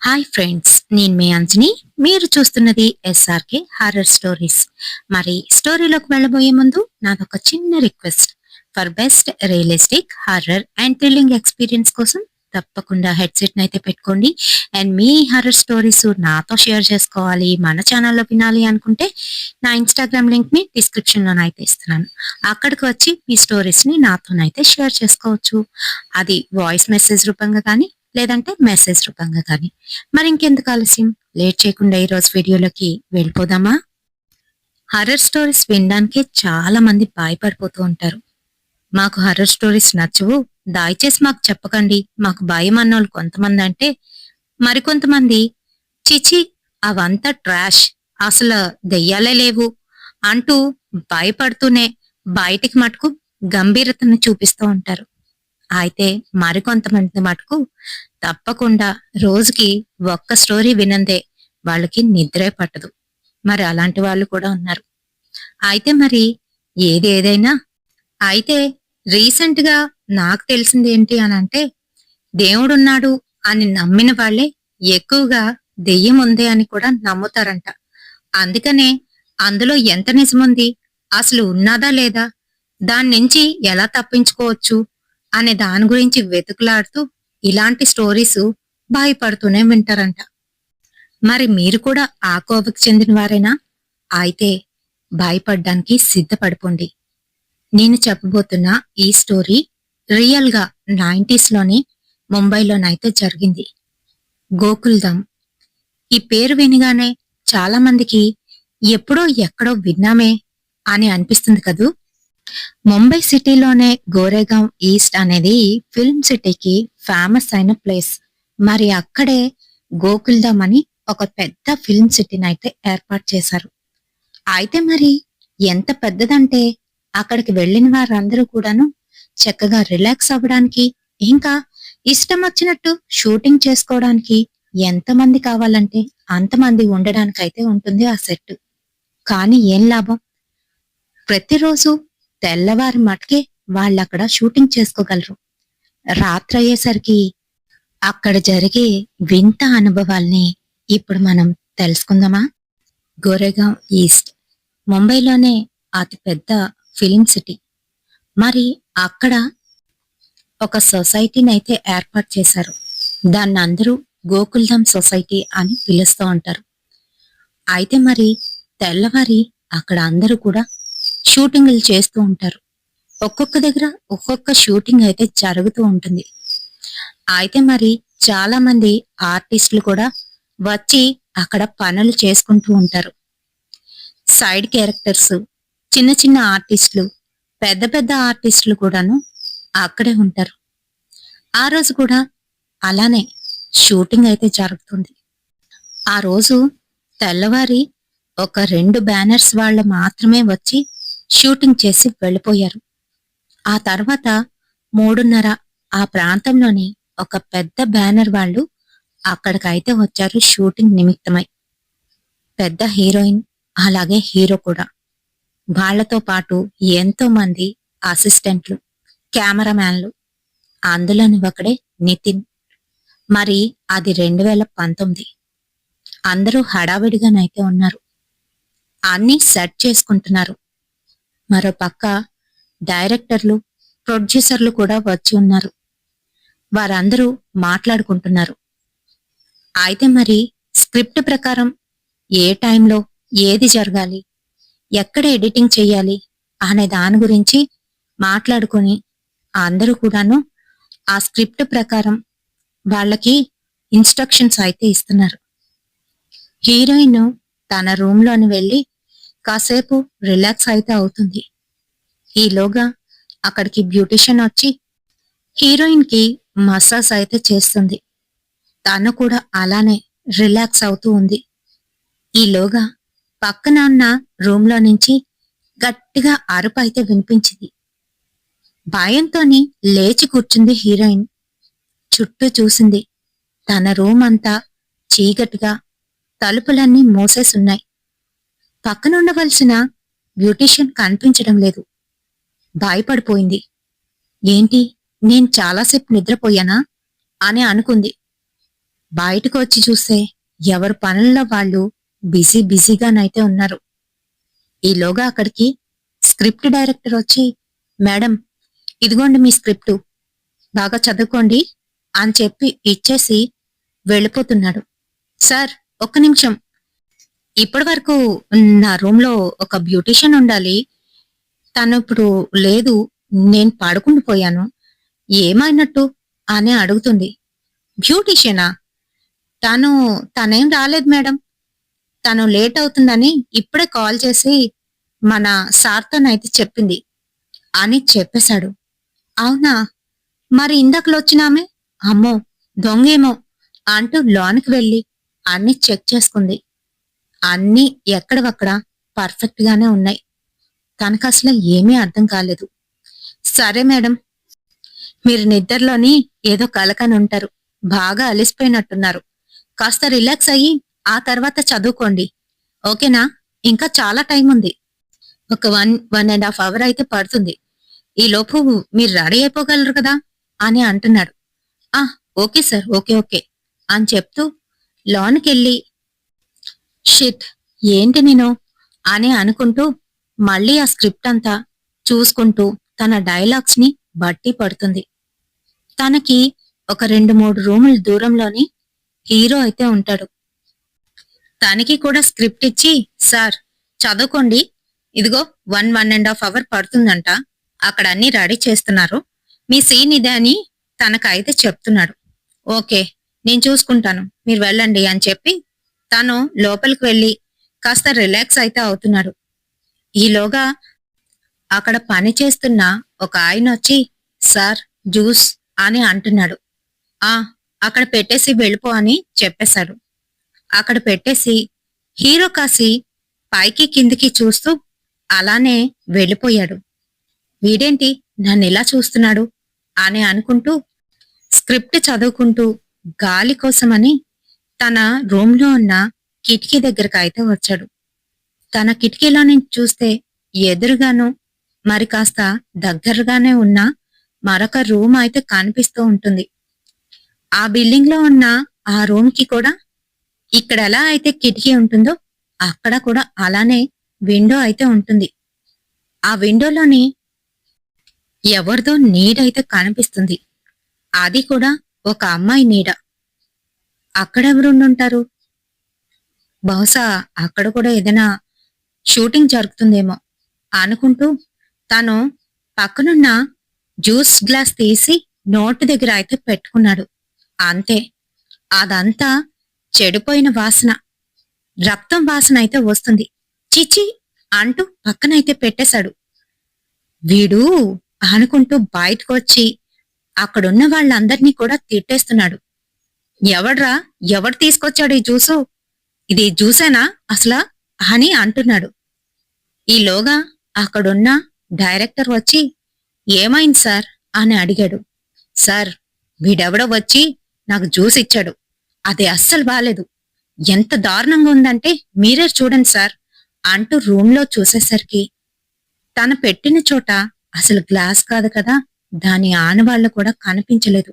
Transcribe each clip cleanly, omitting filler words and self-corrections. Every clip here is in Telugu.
హాయ్ ఫ్రెండ్స్, నేను మీ అంజని. మీరు చూస్తున్నది ఎస్ఆర్కే హారర్ స్టోరీస్. మరి స్టోరీలోకి వెళ్ళబోయే ముందు నాదొక చిన్న request. For best realistic horror and thrilling experience కోసం తప్పకుండా హెడ్సెట్ అయితే పెట్టుకోండి. అండ్ మీ హారర్ స్టోరీస్ నాతో షేర్ చేసుకోవాలి, మన ఛానల్లో వినాలి అనుకుంటే నా ఇన్స్టాగ్రామ్ లింక్ ని డిస్క్రిప్షన్ లోనైతే ఇస్తున్నాను. అక్కడికి వచ్చి మీ స్టోరీస్ ని నాతోనైతే షేర్ చేసుకోవచ్చు. అది వాయిస్ మెసేజ్ రూపంగా కానీ లేదంటే మెసేజ్ రూపంగా కానీ. మరి ఇంకెందుకు ఆలస్యం, లేట్ చేయకుండా ఈ రోజు వీడియోలోకి వెళ్ళిపోదామా? హర్రర్ స్టోరీస్ వినడానికి చాలా మంది భయపడిపోతూ ఉంటారు. మాకు హర్రర్ స్టోరీస్ నచ్చవు, దయచేసి మాకు చెప్పకండి, మాకు భయం అన్నోళ్ళు కొంతమంది అంటే, మరికొంతమంది చిచి అవంతా ట్రాష్, అసలు దెయ్యాలే లేవు అంటూ భయపడుతూనే బయటికి మటుకు గంభీరతను చూపిస్తూ ఉంటారు. అయితే మరికొంతమంది మటుకు తప్పకుండా రోజుకి ఒక్క స్టోరీ వినందే వాళ్ళకి నిద్రే పట్టదు. మరి అలాంటి వాళ్ళు కూడా ఉన్నారు. అయితే మరి ఏది ఏదైనా, అయితే రీసెంట్ గా నాకు తెలిసింది ఏంటి అని అంటే, దేవుడున్నాడు అని నమ్మిన వాళ్ళే ఎక్కువగా దెయ్యం ఉంది అని కూడా నమ్ముతారంట. అందుకనే అందులో ఎంత నిజముంది, అసలు ఉన్నదా లేదా, దాని నుంచి ఎలా తప్పించుకోవచ్చు అనే దాని గురించి వెతుకులాడుతూ ఇలాంటి స్టోరీస్ భయపడుతూనే వింటారంట. మరి మీరు కూడా ఆ కోవకు చెందిన వారేనా? అయితే భయపడ్డానికి సిద్ధపడిపోండి. నేను చెప్పబోతున్న ఈ స్టోరీ రియల్ గా 90s లోని ముంబైలోనైతే జరిగింది. గోకుల్ధామ్. ఈ పేరు వినగానే చాలా మందికి ఎప్పుడో ఎక్కడో విన్నామే అని అనిపిస్తుంది కదూ. ముంబై సిటీలోనే గోరేగాం ఈస్ట్ అనేది ఫిల్మ్ సిటీకి ఫేమస్ అయిన ప్లేస్. మరి అక్కడే గోకుల్ధామ్ అని ఒక పెద్ద ఫిల్మ్ సిటీని అయితే ఏర్పాటు చేశారు. అయితే మరి ఎంత పెద్దదంటే, అక్కడికి వెళ్ళిన వారందరూ కూడాను చక్కగా రిలాక్స్ అవ్వడానికి, ఇంకా ఇష్టం వచ్చినట్టు షూటింగ్ చేసుకోవడానికి ఎంతమంది కావాలంటే అంతమంది ఉండడానికైతే ఉంటుంది ఆ సెట్. కానీ ఏం లాభం, ప్రతిరోజు తెల్లవారి మటుకే వాళ్ళక్కడ షూటింగ్ చేసుకోగలరు. రాత్రి అయ్యేసరికి అక్కడ జరిగే వింత అనుభవాల్ని ఇప్పుడు మనం తెలుసుకుందామా? గోరేగాం ఈస్ట్ ముంబైలోనే అతి పెద్ద ఫిలిం సిటీ. మరి అక్కడ ఒక సొసైటీని అయితే ఏర్పాటు చేశారు. దాన్ని అందరూ గోకుల్ధామ్ సొసైటీ అని పిలుస్తూ ఉంటారు. అయితే మరి తెల్లవారి అక్కడ అందరూ కూడా షూటింగ్లు చేస్తూ ఉంటారు. ఒక్కొక్క దగ్గర ఒక్కొక్క షూటింగ్ అయితే జరుగుతూ ఉంటుంది. అయితే మరి చాలా మంది ఆర్టిస్టులు కూడా వచ్చి అక్కడ పనులు చేసుకుంటూ ఉంటారు. సైడ్ క్యారెక్టర్స్, చిన్న చిన్న ఆర్టిస్టులు, పెద్ద పెద్ద ఆర్టిస్టులు కూడాను అక్కడే ఉంటారు. ఆ రోజు కూడా అలానే షూటింగ్ అయితే జరుగుతుంది. ఆ రోజు తెల్లవారి ఒక 2 బ్యానర్స్ వాళ్ళు మాత్రమే వచ్చి షూటింగ్ చేసి వెళ్ళిపోయారు. ఆ తర్వాత 3:30 ఆ ప్రాంతంలోని ఒక పెద్ద బ్యానర్ వాళ్ళు అక్కడికైతే వచ్చారు షూటింగ్ నిమిత్తమై. పెద్ద హీరోయిన్, అలాగే హీరో కూడా. వాళ్లతో పాటు ఎంతో మంది అసిస్టెంట్లు, కెమెరామ్యాన్లు. అందులోని ఒకడే నితిన్. మరి అది 2019. అందరూ హడావిడిగానైతే ఉన్నారు, అన్నీ సెట్ చేసుకుంటున్నారు. మరో పక్క డైరెక్టర్లు, ప్రొడ్యూసర్లు కూడా వచ్చి ఉన్నారు. వారందరూ మాట్లాడుకుంటున్నారు. అయితే మరి స్క్రిప్ట్ ప్రకారం ఏ టైంలో ఏది జరగాలి, ఎక్కడ ఎడిటింగ్ చెయ్యాలి అనే దాని గురించి మాట్లాడుకొని అందరూ కూడాను ఆ స్క్రిప్ట్ ప్రకారం వాళ్ళకి ఇన్స్ట్రక్షన్స్ అయితే ఇస్తున్నారు. హీరోయిన్ తన రూమ్లోని వెళ్ళి కాసేపు రిలాక్స్ అయితే అవుతుంది. ఈలోగా అక్కడికి బ్యూటిషియన్ వచ్చి హీరోయిన్ కి మసాజ్ అయితే చేస్తుంది. తను కూడా అలానే రిలాక్స్ అవుతూ ఉంది. ఈలోగా పక్కన ఉన్న రూమ్లో నుంచి గట్టిగా అరుపు అయితే వినిపించింది. భయంతోని లేచి కూర్చుంది హీరోయిన్. చుట్టూ చూసింది. తన రూమ్ అంతా చీకటిగా, తలుపులన్నీ మూసేసున్నాయి. పక్కనుండవలసిన బ్యూటిషియన్ కనిపించడం లేదు. భయపడిపోయింది. ఏంటి, నేను చాలాసేపు నిద్రపోయానా అని అనుకుంది. బయటకు వచ్చి చూస్తే ఎవరి పనుల్లో వాళ్ళు బిజీగానైతే ఉన్నారు. ఈలోగా అక్కడికి స్క్రిప్ట్ డైరెక్టర్ వచ్చి, మేడం, ఇదిగోండి మీ స్క్రిప్టు, బాగా చదువుకోండి అని చెప్పి ఇచ్చేసి వెళ్ళిపోతున్నాడు. సార్, ఒక్క నిమిషం, ఇప్పటి వరకు నా రూమ్ లో ఒక బ్యూటీషియన్ ఉండాలి, తను ఇప్పుడు లేదు, నేను పడుకుండి పోయాను, ఏమైనట్టు అని అడుగుతుంది. బ్యూటీషియనా? తనేం రాలేదు మేడం, తను లేట్ అవుతుందని ఇప్పుడే కాల్ చేసి మన సార్తోనైతే చెప్పింది అని చెప్పేశాడు. అవునా? మరి ఇందాకలో వచ్చినామే? అమ్మో, దొంగేమో అంటూ లోనికి వెళ్లి అన్ని చెక్ చేసుకుంది. అన్నీ ఎక్కడవక్కడ పర్ఫెక్ట్ గానే ఉన్నాయి. తనకు అసలు ఏమీ అర్థం కాలేదు. సరే మేడం, మీరు నిద్రలోని ఏదో కలకని ఉంటారు, బాగా అలిసిపోయినట్టున్నారు, కాస్త రిలాక్స్ అయ్యి ఆ తర్వాత చదువుకోండి, ఓకేనా? ఇంకా చాలా టైం ఉంది, ఒక 1.5 అవర్ అయితే పడుతుంది, ఈలోపు మీరు రెడీ అయిపోగలరు కదా అని అంటున్నాడు. ఆ, ఓకే సార్, ఓకే ఓకే అని చెప్తూ లోనికెళ్ళి, షిట్, ఏంటి నేను అని అనుకుంటూ మళ్ళీ ఆ స్క్రిప్ట్ అంతా చూసుకుంటూ తన డైలాగ్స్ ని బట్టి పడుతుంది. తనకి ఒక 2-3 రూముల దూరంలోని హీరో అయితే ఉంటాడు. తనకి కూడా స్క్రిప్ట్ ఇచ్చి, సార్ చదువుకోండి, ఇదిగో 1.5 అవర్ పడుతుందంట, అక్కడ అన్ని రెడీ చేస్తున్నారు, మీ సీన్ ఇదే అని తనకైతే చెప్తున్నాడు. ఓకే, నేను చూసుకుంటాను, మీరు వెళ్ళండి అని చెప్పి తను లోపలికి వెళ్ళి కాస్త రిలాక్స్ అయితే అవుతున్నాడు. ఈలోగా అక్కడ పని చేస్తున్న ఒక ఆయన వచ్చి, సార్ జ్యూస్ అని అంటున్నాడు. ఆ, అక్కడ పెట్టేసి వెళ్ళిపో అని చెప్పేశాడు. అక్కడ పెట్టేసి హీరో కాసి పైకి కిందికి చూస్తూ అలానే వెళ్ళిపోయాడు. వీడేంటి నన్ను ఇలా చూస్తున్నాడు అని అనుకుంటూ స్క్రిప్ట్ చదువుకుంటూ గాలి కోసమని తన రూమ్లో ఉన్న కిటికీ దగ్గరకు అయితే వచ్చాడు. తన కిటికీలో నుంచి చూస్తే ఎదురుగాను మరి కాస్త దగ్గరగానే ఉన్న మరొక రూమ్ అయితే కనిపిస్తూ ఉంటుంది. ఆ బిల్డింగ్ లో ఉన్న ఆ రూమ్ కి కూడా ఇక్కడ ఎలా అయితే కిటికీ ఉంటుందో అక్కడ కూడా అలానే విండో అయితే ఉంటుంది. ఆ విండోలోని ఎవరిదో నీడైతే కనిపిస్తుంది. అది కూడా ఒక అమ్మాయి నీడ. అక్కడెవరుండుంటారు? బహుశా అక్కడ కూడా ఏదైనా షూటింగ్ జరుగుతుందేమో అనుకుంటూ తను పక్కనున్న జ్యూస్ గ్లాస్ తీసి నోటి దగ్గర అయితే పెట్టుకున్నాడు. అంతే, అదంతా చెడిపోయిన వాసన, రక్తం వాసన అయితే వస్తుంది. చిచి అంటూ పక్కనైతే పెట్టేశాడు. వీడు అనుకుంటూ బయటకు వచ్చి అక్కడున్న వాళ్ళందరినీ కూడా తిట్టేస్తున్నాడు. ఎవడ్రా, ఎవడు తీసుకొచ్చాడు ఈ జ్యూసు? ఇది జ్యూసేనా అసలా అని అంటున్నాడు. ఈలోగా అక్కడున్న డైరెక్టర్ వచ్చి, ఏమైంది సార్ అని అడిగాడు. సార్, వీడెవడో వచ్చి నాకు జ్యూస్ ఇచ్చాడు, అది అస్సలు బాలేదు, ఎంత దారుణంగా ఉందంటే మీరే చూడండి సార్ అంటూ రూమ్లో చూసేసరికి తను పెట్టిన చోట అసలు గ్లాస్ కాదు కదా, దాని ఆనవాళ్లు కూడా కనిపించలేదు.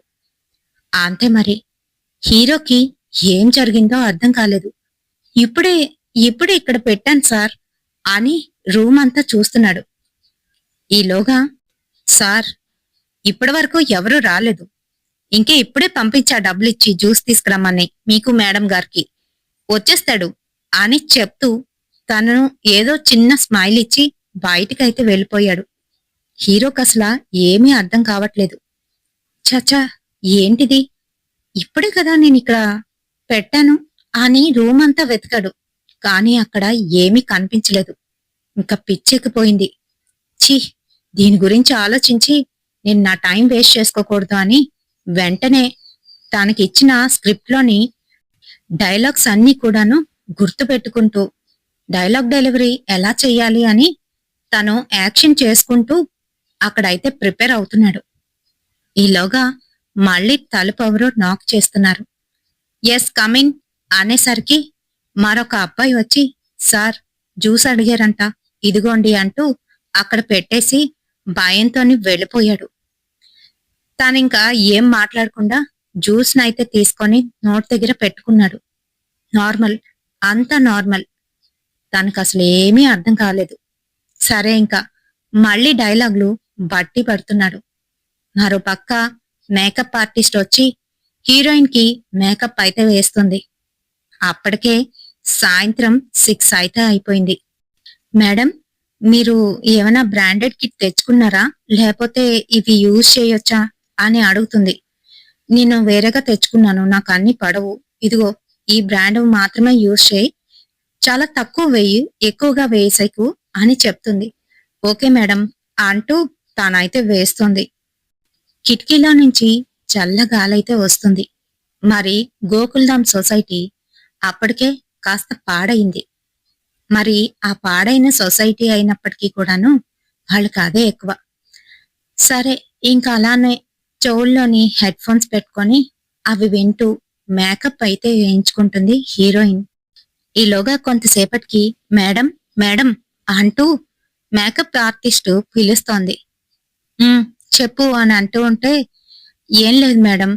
అంతే మరి, హీరోకి ఏం జరిగిందో అర్థం కాలేదు. ఇప్పుడే ఇప్పుడే ఇక్కడ పెట్టాను సార్ అని రూమ్ అంతా చూస్తున్నాడు. ఈలోగా, సార్, ఇప్పటి వరకు ఎవరూ రాలేదు, ఇంకే ఇప్పుడే పంపించా డబ్బులిచ్చి జ్యూస్ తీసుకురమ్మని మీకు మేడం గారికి, వచ్చేస్తాడు అని చెప్తూ తను ఏదో చిన్న స్మైల్ ఇచ్చి బయటికైతే వెళ్ళిపోయాడు. హీరోకి అసలు ఏమీ అర్థం కావట్లేదు. చచా, ఏంటిది, ఇప్పుడే కదా నేను ఇక్కడ పెట్టాను అని రూమ్ అంతా వెతికాడు, కానీ అక్కడ ఏమీ కనిపించలేదు. ఇంకా పిచ్చెక్కిపోయింది. ఛీ, దీని గురించి ఆలోచించి నేను నా టైం వేస్ట్ చేసుకోకూడదు అని వెంటనే తనకిచ్చిన స్క్రిప్ట్లోని డైలాగ్స్ అన్నీ కూడాను గుర్తు పెట్టుకుంటూ డైలాగ్ డెలివరీ ఎలా చెయ్యాలి అని తను యాక్షన్ చేసుకుంటూ అక్కడైతే ప్రిపేర్ అవుతున్నాడు. ఈలోగా మళ్ళీ తలుపు ఎవరో నాక్ చేస్తున్నారు. ఎస్, కమిన్ అనేసరికి మరొక అబ్బాయి వచ్చి, సార్ జ్యూస్ అడిగారంట, ఇదిగోండి అంటూ అక్కడ పెట్టేసి భయంతోని వెళ్ళిపోయాడు. తానింకా ఏం మాట్లాడకుండా జ్యూస్ నైతే తీసుకొని నోటి దగ్గర పెట్టుకున్నాడు. నార్మల్. అంతా నార్మల్. తనకసలు ఏమీ అర్థం కాలేదు. సరే ఇంకా మళ్ళీ డైలాగులు బట్టి పడుతున్నాడు. మరో పక్క మేకప్ ఆర్టిస్ట్ వచ్చి హీరోయిన్ కి మేకప్ అయితే వేస్తుంది. అప్పటికే సాయంత్రం 6 అయితే అయిపోయింది. మేడం, మీరు ఏమైనా బ్రాండెడ్ కిట్ తెచ్చుకున్నారా, లేకపోతే ఇవి యూజ్ చేయొచ్చా అని అడుగుతుంది. నేను వేరేగా తెచ్చుకున్నాను, నాకు అన్ని పడవు. ఇదిగో ఈ బ్రాండ్ మాత్రమే యూజ్ చేయి, చాలా తక్కువ వేయి, ఎక్కువగా వేసేకు అని చెప్తుంది. ఓకే మేడం అంటూ తానైతే వేస్తుంది. కిటికీలో నుంచి చల్ల గాలైతే వస్తుంది. మరి గోకుల్ధామ్ సొసైటీ అప్పటికే కాస్త పాడైంది. మరి ఆ పాడైన సొసైటీ అయినప్పటికీ కూడాను వాళ్ళకి అదే ఎక్కువ. సరే ఇంకా అలానే చెవుల్లోని హెడ్ ఫోన్స్ పెట్టుకొని అవి వింటూ మేకప్ అయితే వేయించుకుంటుంది హీరోయిన్. ఈలోగా కొంతసేపటికి మేడం మేడం అంటూ మేకప్ ఆర్టిస్టు పిలుస్తోంది. "ఉమ్, చెప్పు" అని అంటూ ఉంటే, "ఏం లేదు మేడం,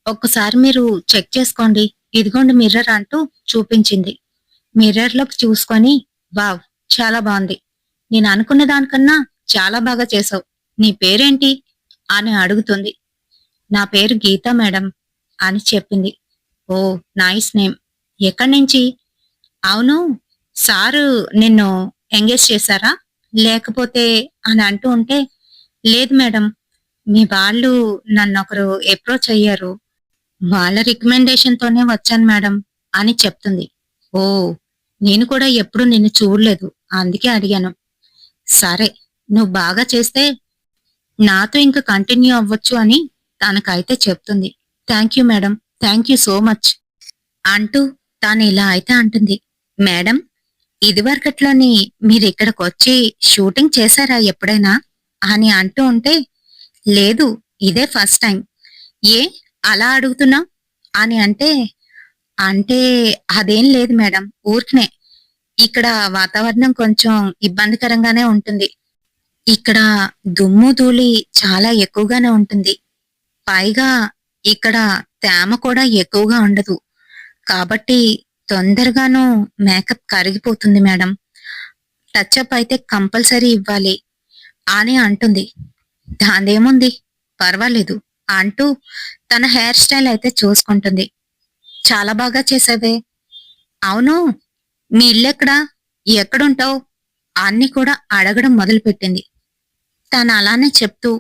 ఒక్కసారి మీరు చెక్ చేసుకోండి, ఇదిగోండి మిర్రర్" అంటూ చూపించింది. మిర్రర్ లోకి చూసుకొని, "వావ్, చాలా బాగుంది. నేను అనుకున్న దానికన్నా చాలా బాగా చేసావు. నీ పేరేంటి?" అని అడుగుతుంది. "నా పేరు గీత మేడం" అని చెప్పింది. "ఓ, నైస్ నేమ్. ఎక్కడి నుంచి?" "అవును, సారు నిన్ను ఎంగేజ్ చేశారా, లేకపోతే" అని అంటూ ఉంటే, "లేదు మేడం, మీ వాళ్ళు నన్నొకరు అప్రోచ్ అయ్యారు. వాళ్ళ రికమెండేషన్ తోనే వచ్చాను మేడం" అని చెప్తుంది. "ఓ, నేను కూడా ఎప్పుడు నిన్ను చూడలేదు, అందుకే అడిగాను. సరే, నువ్వు బాగా చేస్తే నాతో ఇంకా కంటిన్యూ అవ్వచ్చు" అని తనకైతే చెప్తుంది. "Thank you madam, thank you so much" అంటూ తాను ఇలా అయితే అంటుంది. "మేడం, ఇదివరకట్లోని మీరిక్కడికొచ్చి షూటింగ్ చేశారా ఎప్పుడైనా" అని అంటూ ఉంటే, "లేదు, ఇదే ఫస్ట్ టైం." "ఏ అలా అడుగుతున్నావ్" అని అంటే, "అంటే అదేం లేదు మేడం, ఊరికనే. ఇక్కడ వాతావరణం కొంచెం ఇబ్బందికరంగానే ఉంటుంది. ఇక్కడ దుమ్ము ధూళి చాలా ఎక్కువగానే ఉంటుంది. పైగా ఇక్కడ తేమ కూడా ఎక్కువగా ఉండదు. కాబట్టి తొందరగాను మేకప్ కరిగిపోతుంది మేడం. టచ్అప్ అయితే కంపల్సరీ ఇవ్వాలి" అని అంటుంది. దాందేముంది, పర్వాలేదు అంటూ తన హెయిర్ స్టైల్ అయితే చూసుకుంటుంది. "చాలా బాగా చేసావే. అవును, మీ ఇల్లెక్కడా, ఎక్కడుంటావు" అన్ని కూడా అడగడం మొదలుపెట్టింది. తను అలానే చెప్తూ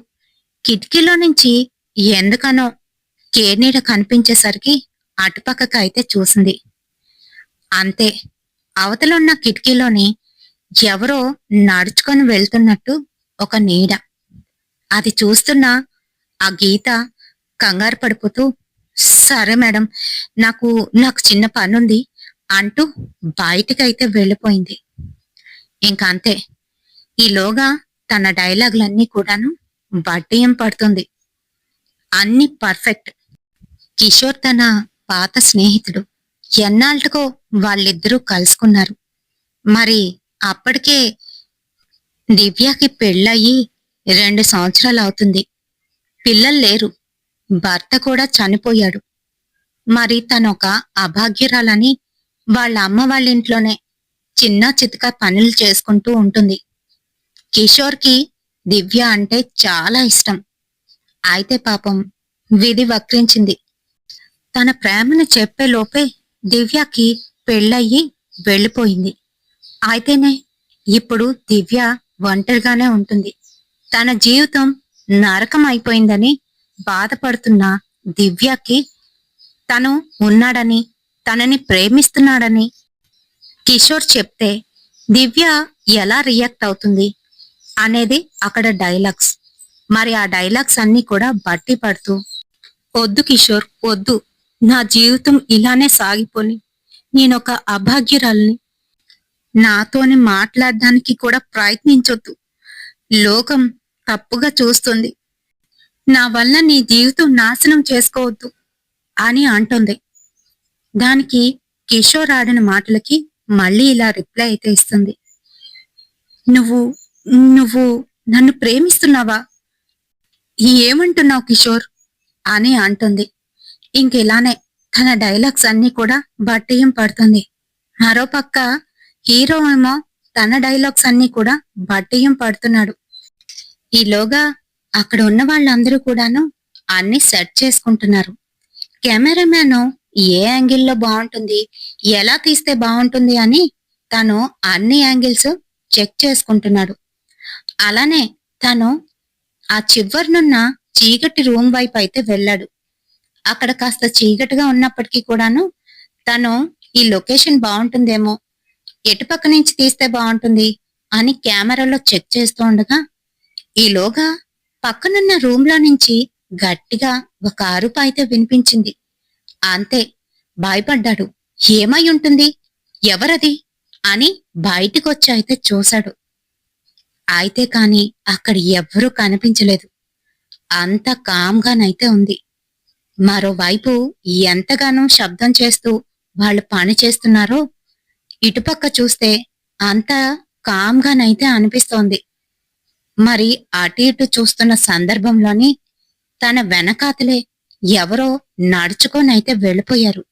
కిటికీలో నుంచి ఎందుకనో కేర్నీడ కనిపించేసరికి అటుపక్కకి అయితే చూసింది. అంతే, అవతలున్న కిటికీలోని ఎవరో నడుచుకొని వెళ్తున్నట్టు ఒక నీడ. అది చూస్తున్న ఆ గీత కంగారు పడిపోతూ, "సరే మేడం, నాకు నాకు చిన్న పనుంది" అంటూ బయటికైతే వెళ్ళిపోయింది. ఇంకంతే, ఈలోగా తన డైలాగులన్నీ కూడాను బడ్డీయం పడుతుంది. అన్ని పర్ఫెక్ట్. కిషోర్ తన పాత స్నేహితుడు. ఎన్నాళ్ళకో వాళ్ళిద్దరూ కలుసుకున్నారు. మరి అప్పటికే దివ్యకి పెళ్ళయి 2 సంవత్సరాలవుతుంది. పిల్లలు లేరు. భర్త కూడా చనిపోయాడు. మరి తనొక అభాగ్యురాలని వాళ్ళ అమ్మ వాళ్ళింట్లోనే చిన్న చితక పనులు చేసుకుంటూ ఉంటుంది. కిషోర్కి దివ్య అంటే చాలా ఇష్టం. అయితే పాపం విధి వక్రించింది. తన ప్రేమను చెప్పే లోపే దివ్యకి పెళ్ళయి వెళ్ళిపోయింది. అయితేనే ఇప్పుడు దివ్య ఒంటరిగానే ఉంటుంది. తన జీవితం నరకం అయిపోయిందని బాధపడుతున్న దివ్యకి తను ఉన్నాడని, తనని ప్రేమిస్తున్నాడని కిషోర్ చెప్తే దివ్య ఎలా రియాక్ట్ అవుతుంది అనేది అక్కడ డైలాగ్స్. మరి ఆ డైలాగ్స్ అన్ని కూడా బట్టి పడుతూ, "వద్దు కిషోర్, వద్దు. నా జీవితం ఇలానే సాగిపోని. నేనొక అభాగ్యురాల్ని. నాతోని మాట్లాడడానికి కూడా ప్రయత్నించొద్దు. లోకం తప్పుగా చూస్తుంది. నా వల్ల నీ జీవితం నాశనం చేసుకోవద్దు" అని అంటుంది. దానికి కిషోర్ ఆడిన మాటలకి మళ్ళీ ఇలా రిప్లై అయితే ఇస్తుంది. "నువ్వు నువ్వు నన్ను ప్రేమిస్తున్నావా? ఏమంటున్నావు కిషోర్" అని అంటుంది. ఇంకిలానే తన డైలాగ్స్ అన్నీ కూడా బట్టియం పడుతుంది. మరోపక్క హీరో ఏమో తన డైలాగ్స్ అన్నీ కూడా బట్టియం పడుతున్నాడు. ఈలోగా అక్కడ ఉన్న వాళ్ళందరూ కూడాను అన్ని సెట్ చేసుకుంటున్నారు. కెమెరామ్యాన్ ఏ యాంగిల్లో బాగుంటుంది, ఎలా తీస్తే బాగుంటుంది అని తను అన్ని యాంగిల్స్ చెక్ చేసుకుంటున్నాడు. అలానే తను ఆ చివరినున్న చీకటి రూమ్ వైపు అయితే వెళ్ళాడు. అక్కడ కాస్త చీకటిగా ఉన్నప్పటికీ కూడాను తను ఈ లొకేషన్ బాగుంటుందేమో, ఎటుపక్క నుంచి తీస్తే బాగుంటుంది అని కెమెరాలో చెక్ చేస్తూ ఉండగా ఈలోగా పక్కనున్న రూమ్ లో నుంచి గట్టిగా ఒక అరుపు అయితే వినిపించింది. అంతే, భయపడ్డాడు. ఏమై ఉంటుంది, ఎవరది అని బయటికొచ్చి అయితే చూశాడు. అయితే కాని అక్కడ ఎవ్వరూ కనిపించలేదు. అంత కామ్గానైతే ఉంది. మరోవైపు ఎంతగానో శబ్దం చేస్తూ వాళ్ళు పని చేస్తున్నారో ఇటుపక్క చూస్తే అంత కామ్గానైతే అనిపిస్తోంది. మరి అటు ఇటు చూస్తున్న సందర్భంలోని తన వెనకాతలే ఎవరో నడుచుకొనైతే వెళ్ళిపోయారు.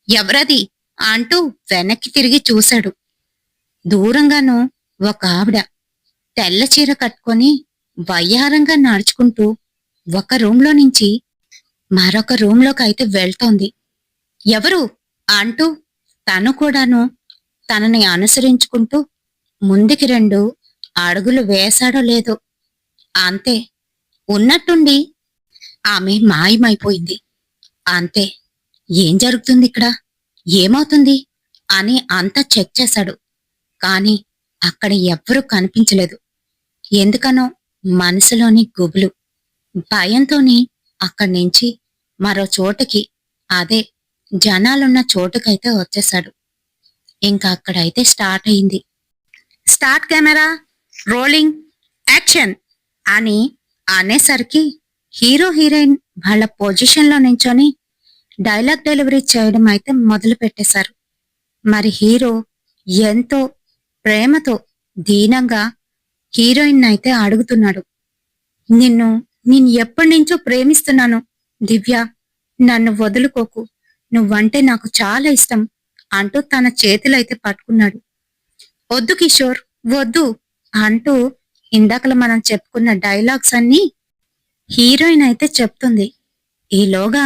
ఎవరది అంటూ వెనక్కి తిరిగి చూశాడు. దూరంగాను ఒక ఆవిడ తెల్ల చీర కట్టుకొని వయ్యారంగా నడుచుకుంటూ ఒక రూంలో నుంచి మరొక రూంలోకి అయితే వెళ్తోంది. ఎవరు అంటూ తను కూడాను తనని అనుసరించుకుంటూ ముందుకి 2 అడుగులు వేశాడో లేదో అంతే, ఉన్నట్టుండి ఆమె మాయమైపోయింది. అంతే, ఏం జరుగుతుంది ఇక్కడ, ఏమవుతుంది అని అంతా చెక్ చేశాడు. కాని అక్కడ ఎవ్వరూ కనిపించలేదు. ఎందుకనో మనసులోని గుబులు, భయంతోని అక్కడి నుంచి మరో చోటుకి, అదే జనాలున్న చోటుకైతే వచ్చేశాడు. ఇంకా అక్కడైతే స్టార్ట్ అయింది. స్టార్ట్ కెమెరా, రోలింగ్, యాక్షన్ అని అనేసరికి హీరో హీరోయిన్ వాళ్ళ పొజిషన్లో నించొని డైలాగ్ డెలివరీ చేయడం అయితే మొదలు పెట్టేశారు. మరి హీరో ఎంతో ప్రేమతో దీనంగా హీరోయిన్ అయితే అడుగుతున్నాడు. నేను ఎప్పటి నుంచో ప్రేమిస్తున్నాను దివ్య, నన్ను వదులుకోకు, నువ్వంటే నాకు చాలా ఇష్టం అంటూ తన చేతులైతే పట్టుకున్నాడు. వద్దు కిషోర్, వద్దు అంటూ ఇందాకలా మనం చెప్పుకున్న డైలాగ్స్ అన్నీ హీరోయిన్ అయితే చెప్తుంది. ఈలోగా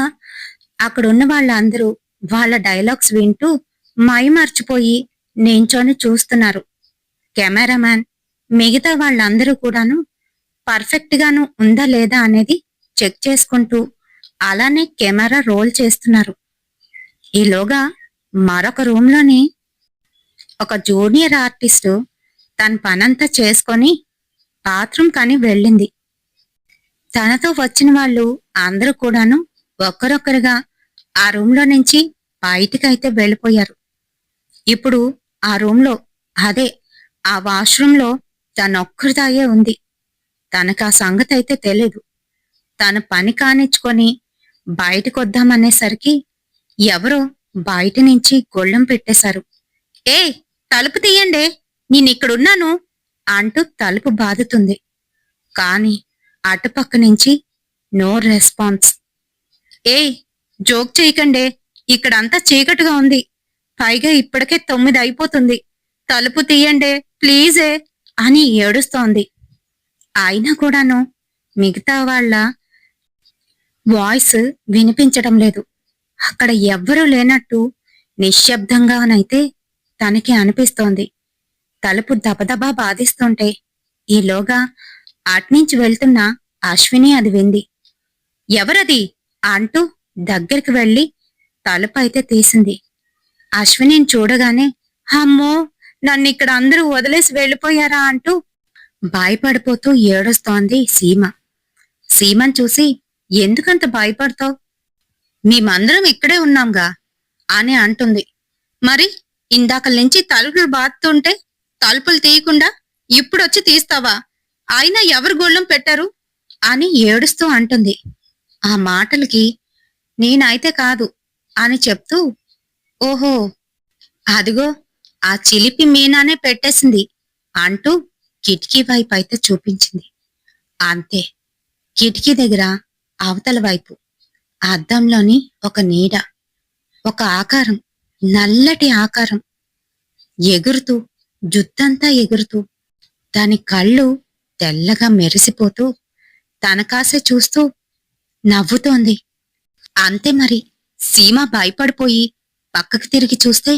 అక్కడున్న వాళ్ళందరూ వాళ్ళ డైలాగ్స్ వింటూ మైమర్చిపోయి నించొని చూస్తున్నారు. కెమెరామ్యాన్ మిగతా వాళ్ళందరూ కూడాను పర్ఫెక్ట్ గాను ఉందా లేదా అనేది చెక్ చేసుకుంటూ అలానే కెమెరా రోల్ చేస్తున్నారు. ఈలోగా మరొక రూంలోని ఒక జూనియర్ ఆర్టిస్టు తన పనంతా చేసుకొని బాత్రూమ్ కని వెళ్ళింది. తనతో వచ్చిన వాళ్ళు అందరూ కూడాను ఒక్కరొక్కరుగా ఆ రూంలో నుంచి బయటికైతే వెళ్ళిపోయారు. ఇప్పుడు ఆ రూంలో, అదే ఆ వాష్రూంలో తనొక్కరిదాయే ఉంది. తనకు ఆ సంగతి అయితే తెలీదు. తన పని కానిచ్చుకొని బయటకొద్దామనేసరికి ఎవరో బయట నుంచి గొళ్ళెం పెట్టేశారు. ఏ, తలుపు తీయండే, నేనిక్కడున్నాను అంటూ తలుపు బాదుతుంది. కాని అటుపక్క నుంచి నో రెస్పాన్స్. ఏ, జోక్ చేయకండే, ఇక్కడంతా చీకటిగా ఉంది, పైగా ఇప్పటికే 9 అయిపోతుంది, తలుపు తీయండే ప్లీజే అని ఏడుస్తోంది. అయినా కూడాను మిగతా వాళ్ళ వాయిస్ వినిపించడం లేదు. అక్కడ ఎవ్వరూ లేనట్టు నిశ్శబ్దంగానైతే తనకి అనిపిస్తోంది. తలుపు దబదబా బాధిస్తుంటే ఈలోగా అట్నుంచి వెళ్తున్న అశ్విని అది వింది. ఎవరది అంటూ దగ్గరికి వెళ్లి తలుపు అయితే తీసింది. అశ్వినిని చూడగానే అమ్మో, నన్నిక్కడ అందరూ వదిలేసి వెళ్ళిపోయారా అంటూ భయపడిపోతూ ఏడుస్తోంది సీమ. సీమను చూసి, ఎందుకంత భయపడతావు, మేమందరం ఇక్కడే ఉన్నాంగా అని అంటుంది. మరి ఇందాకల నుంచి తలుపులు బాదుతుంటే తలుపులు తీయకుండా ఇప్పుడొచ్చి తీస్తావా, అయినా ఎవరు గొళ్ళెం పెట్టారు అని ఏడుస్తూ అంటుంది. ఆ మాటలకి నేనైతే కాదు అని చెప్తూ, ఓహో అదిగో ఆ చిలిపి మీనానే పెట్టేసింది అంటూ కిటికీ వైపు అయితే చూపించింది. అంతే, కిటికీ దగ్గర అవతల వైపు అద్దంలోని ఒక నీడ, ఒక ఆకారం, నల్లటి ఆకారం ఎగురుతూ, జుత్తంతా ఎగురుతూ, దాని కళ్ళు తెల్లగా మెరిసిపోతూ, తనకాసే చూస్తూ నవ్వుతోంది. అంతే మరి. సీమ భయపడిపోయి పక్కకి తిరిగి చూస్తే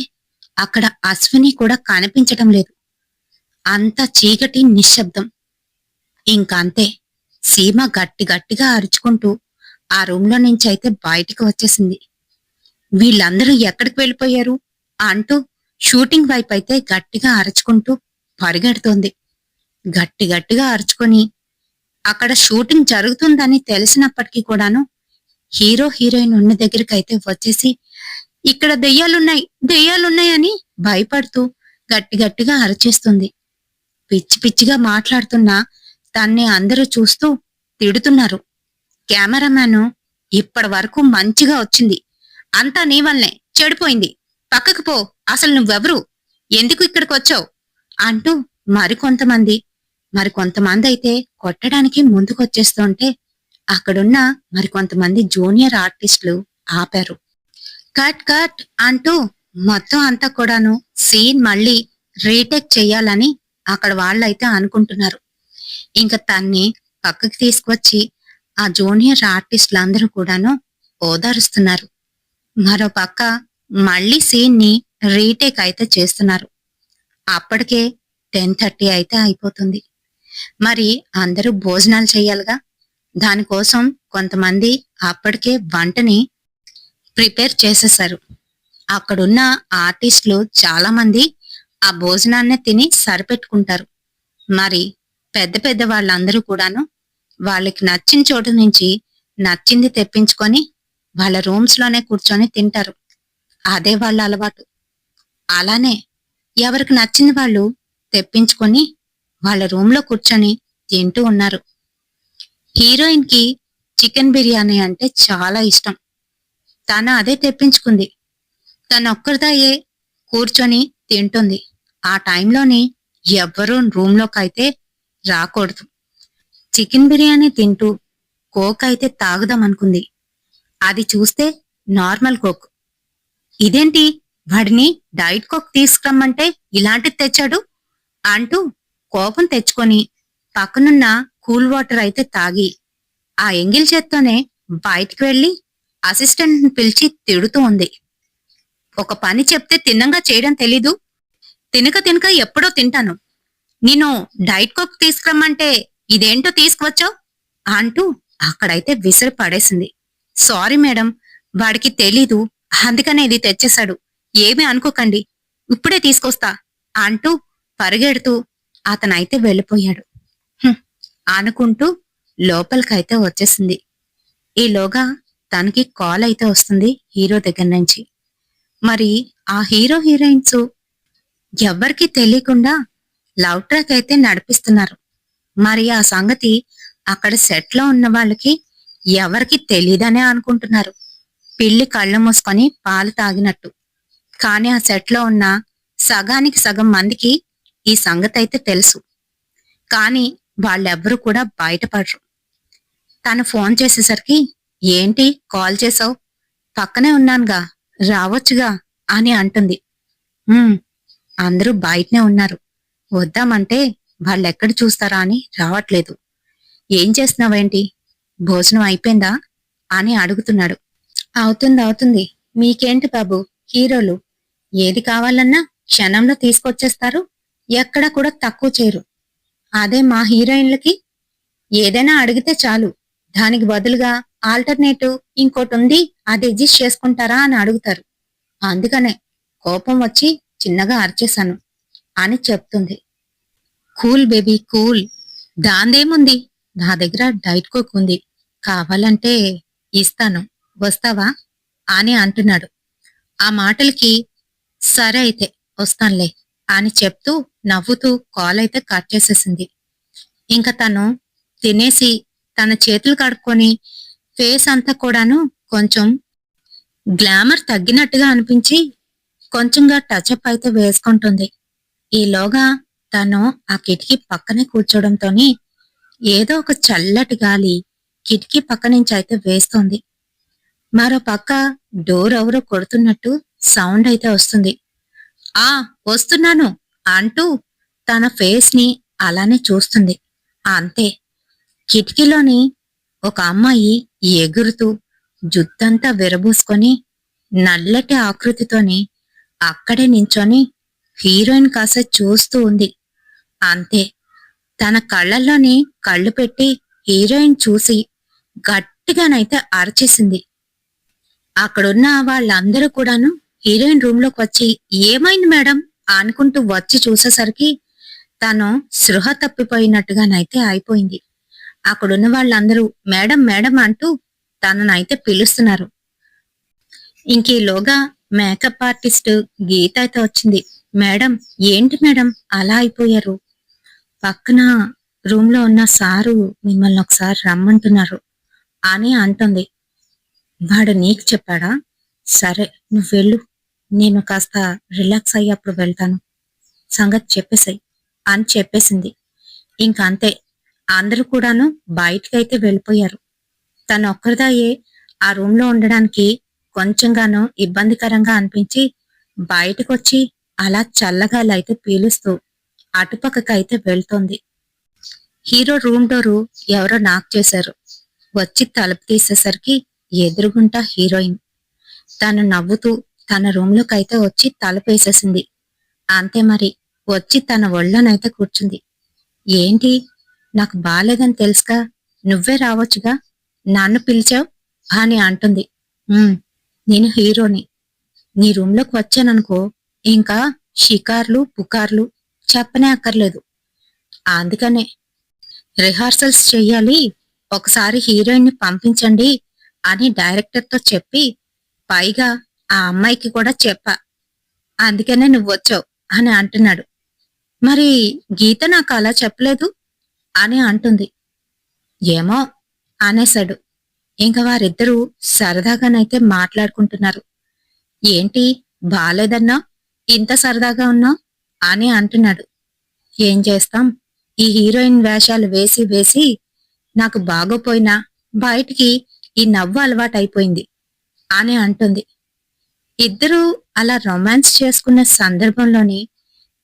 అక్కడ అశ్విని కూడా కనిపించటం లేదు. అంత చీకటి, నిశ్శబ్దం. ఇంకంతే. సీమ గట్టి గట్టిగా అరుచుకుంటూ ఆ రూంలో నుంచైతే బయటికి వచ్చేసింది. వీళ్ళందరూ ఎక్కడికి వెళ్ళిపోయారు అంటూ షూటింగ్ వైపు అయితే గట్టిగా అరుచుకుంటూ పరిగెడుతోంది. గట్టి గట్టిగా అరుచుకొని అక్కడ షూటింగ్ జరుగుతుందని తెలిసినప్పటికీ కూడాను హీరో హీరోయిన్ ఉన్న దగ్గరికైతే వచ్చేసి ఇక్కడ దెయ్యాలున్నాయని భయపడుతూ గట్టి గట్టిగా అరిచేస్తుంది. పిచ్చి పిచ్చిగా మాట్లాడుతున్నా తన్ని అందరూ చూస్తూ తిడుతున్నారు. కెమెరామ్యాను ఇప్పటి వరకు మంచిగా వచ్చింది, అంతా నీ వల్లనే చెడిపోయింది, పక్కకు పో, అసలు నువ్వెవరు, ఎందుకు ఇక్కడికి వచ్చావు అంటూ మరికొంతమంది అయితే కొట్టడానికి ముందుకొచ్చేస్తుంటే అక్కడున్న మరికొంతమంది జూనియర్ ఆర్టిస్టులు ఆపారు. కట్ కట్ అంటూ మొత్తం అంతా కూడాను సీన్ మళ్ళీ రీటేక్ చెయ్యాలని అక్కడ వాళ్ళైతే అనుకుంటున్నారు. ఇంకా తన్ని పక్కకి తీసుకొచ్చి ఆ జూనియర్ ఆర్టిస్టులందరూ కూడాను ఓదారుస్తున్నారు. మరో పక్క మళ్ళీ సీన్ ని రీటేక్ అయితే చేస్తున్నారు. అప్పటికే 10:30 అయితే అయిపోతుంది. మరి అందరూ భోజనాలు చెయ్యాలిగా. దానికోసం కొంతమంది అప్పటికే వంటని ప్రిపేర్ చేసేశారు. అక్కడున్న ఆర్టిస్టులు చాలా మంది ఆ భోజనాన్నే తిని సరిపెట్టుకుంటారు. మరి పెద్ద పెద్ద వాళ్ళందరూ కూడాను వాళ్ళకి నచ్చిన చోటు నుంచి నచ్చింది తెప్పించుకొని వాళ్ళ రూమ్స్ లోనే కూర్చొని తింటారు. అదే వాళ్ళ అలవాటు. అలానే ఎవరికి నచ్చింది వాళ్ళు తెప్పించుకొని వాళ్ళ రూమ్ లో కూర్చొని తింటూ ఉన్నారు. హీరోయిన్ కి చికెన్ బిర్యానీ అంటే చాలా ఇష్టం. తను అదే తెప్పించుకుంది. తనొక్కరిదాయే కూర్చొని తింటుంది. ఆ టైంలోని ఎవ్వరూ రూమ్ లోకైతే రాకూడదు. చికెన్ బిర్యానీ తింటూ కోక్ అయితే తాగుదామనుకుంది. అది చూస్తే నార్మల్ కోక్. ఇదేంటి, వాడిని డైట్ కోక్ తీసుకురమ్మంటే ఇలాంటిది తెచ్చాడు అంటూ కోపం తెచ్చుకొని పక్కనున్న కూల్ వాటర్ అయితే తాగి ఆ ఎంగిల్ చేత్తోనే బయటికి వెళ్లి అసిస్టెంట్ ని పిలిచి తిడుతూ ఉంది. ఒక పని చెప్తే తిన్నంగా చేయడం తెలీదు, తినక తినక ఎప్పుడో తింటాను, నేను డైట్ కోక్ తీసుకురమ్మంటే ఇదేంటో తీసుకువచ్చావు అంటూ అక్కడైతే విసిరి పడేసింది. సారీ మేడం, వాడికి తెలీదు, అందుకనే ఇది తెచ్చేశాడు, ఏమీ అనుకోకండి, ఇప్పుడే తీసుకొస్తా అంటూ పరిగెడుతూ అతనైతే వెళ్ళిపోయాడు. అనుకుంటూ లోపలికైతే వచ్చేసింది. ఈలోగా తనకి కాల్ అయితే వస్తుంది హీరో దగ్గర నుంచి. మరి ఆ హీరో హీరోయిన్స్ ఎవ్వరికీ తెలియకుండా లవ్ ట్రాక్ అయితే నడిపిస్తున్నారు. మరి ఆ సంగతి అక్కడ సెట్ లో ఉన్న వాళ్ళకి ఎవరికి తెలీదనే అనుకుంటున్నారు. పిల్లి కళ్ళు మూసుకొని పాలు తాగినట్టు. కానీ ఆ సెట్ లో ఉన్న సగానికి సగం మందికి ఈ సంగతి అయితే తెలుసు. కానీ వాళ్ళెవ్వరూ కూడా బయటపడరు. తను ఫోన్ చేసేసరికి, ఏంటి కాల్ చేసావు, పక్కనే ఉన్నానుగా, రావచ్చుగా అని అంటుంది. అందరూ బయటనే ఉన్నారు, వద్దామంటే వాళ్ళెక్కడ చూస్తారా అని రావట్లేదు. ఏం చేస్తున్నావేంటి, భోజనం అయిపోయిందా అని అడుగుతున్నాడు. అవుతుంది, మీకేంటి బాబు, హీరోలు ఏది కావాలన్నా క్షణంలో తీసుకొచ్చేస్తారు, ఎక్కడ కూడా తక్కువ చేయరు. అదే మా హీరోయిన్లకి ఏదైనా అడిగితే చాలు, దానికి బదులుగా ఆల్టర్నేటివ్ ఇంకోటి ఉంది, అది అడ్జస్ట్ చేసుకుంటారా అని అడుగుతారు. అందుకనే కోపం వచ్చి చిన్నగా అరిచేశాను అని చెప్తుంది. కూల్ బేబీ కూల్, దాందేముంది, నా దగ్గర డైట్ కోక్ ఉంది, కావాలంటే ఇస్తాను, వస్తావా అని అంటున్నాడు. ఆ మాటలకి సరే అయితే వస్తానులే అని చెప్తూ నవ్వుతూ కాల్ అయితే కట్ చేసేసింది. ఇంకా తను తినేసి తన చేతులు కడుక్కొని ఫేస్ అంతా కూడాను కొంచెం గ్లామర్ తగ్గినట్టుగా అనిపించి కొంచెంగా టచ్అప్ అయితే వేసుకుంటుంది. ఈలోగా తను ఆ కిటికీ పక్కనే కూర్చోవడంతోని ఏదో ఒక చల్లటి గాలి కిటికీ పక్క నుంచి అయితే వేస్తోంది. మరో పక్క డోర్ ఎవరో కొడుతున్నట్టు సౌండ్ అయితే వస్తుంది. ఆ వస్తున్నాను అంటూ తన ఫేస్ ని అలానే చూస్తుంది. అంతే, కిటికీలోని ఒక అమ్మాయి ఎగురుతూ జుత్తంతా విరబూసుకొని నల్లటి ఆకృతితోని అక్కడే నించొని హీరోయిన్ కాస చూస్తూ ఉంది. అంతే, తన కళ్ళల్లోని కళ్ళు పెట్టి హీరోయిన్ చూసి గట్టిగానైతే అరచేసింది. అక్కడున్న వాళ్ళందరూ కూడాను హీరోయిన్ రూమ్ లోకి వచ్చి ఏమైంది మేడం అనుకుంటూ వచ్చి చూసేసరికి తను సృహ తప్పిపోయినట్టుగానైతే అయిపోయింది. అక్కడున్న వాళ్ళందరూ మేడం మేడం అంటూ తననైతే పిలుస్తున్నారు. ఇంకీలోగా మేకప్ ఆర్టిస్ట్ గీత అయితే వచ్చింది. మేడం ఏంటి మేడం అలా అయిపోయారు? పక్కన రూమ్ లో ఉన్న సారు మిమ్మల్ని ఒకసారి రమ్మంటున్నారు అని అంటుంది. వాడు నీకు చెప్పాడా? సరే నువ్వు వెళ్ళు, నేను కాస్త రిలాక్స్ అయ్యేప్పుడు వెళ్తాను, సంగతి చెప్పేసాయి అని చెప్పేసింది. ఇంకంతే, అందరూ కూడాను బయటికైతే వెళ్ళిపోయారు. తను ఒక్కరిదాయే ఆ రూమ్ లో ఉండడానికి కొంచెంగానో ఇబ్బందికరంగా అనిపించి బయటకొచ్చి అలా చల్లగాలైతే పీలుస్తూ అటుపక్కకైతే వెళ్తోంది. హీరో రూమ్ డోరు ఎవరో నాక్ చేశారు. వచ్చి తలుపు తీసేసరికి ఎదురుగుంటా హీరోయిన్. తను నవ్వుతూ తన రూంలోకైతే వచ్చి తలుపేసేసింది. అంతే మరి, వచ్చి తన ఒళ్ళోనైతే కూర్చుంది. ఏంటి, నాకు బాలేదని తెలుసుగా, నువ్వే రావచ్చుగా, నన్ను పిలిచావు అని అంటుంది. నేను హీరోని, నీ రూంలోకి వచ్చాననుకో ఇంకా షికార్లు పుకార్లు చెప్పనే అక్కర్లేదు. అందుకనే రిహార్సల్స్ చెయ్యాలి, ఒకసారి హీరోయిన్ ని పంపించండి అని డైరెక్టర్తో చెప్పి పైగా ఆ అమ్మాయికి కూడా చెప్పా, అందుకనే నువ్వు వచ్చావు అని అంటున్నాడు. మరి గీత నాకు అలా చెప్పలేదు అని అంటుంది. ఏమో అనేశాడు. ఇంక వారిద్దరూ సరదాగానైతే మాట్లాడుకుంటున్నారు. ఏంటి బాలేదన్నా, ఇంత సరదాగా ఉన్నావు అని అంటున్నాడు. ఏం చేస్తాం, ఈ హీరోయిన్ వేషాలు వేసి వేసి నాకు బాగోపోయినా బయటికి ఈ నవ్వు అలవాటైపోయింది అని అంటుంది. ఇద్దరూ అలా రొమాన్స్ చేసుకున్న సందర్భంలోని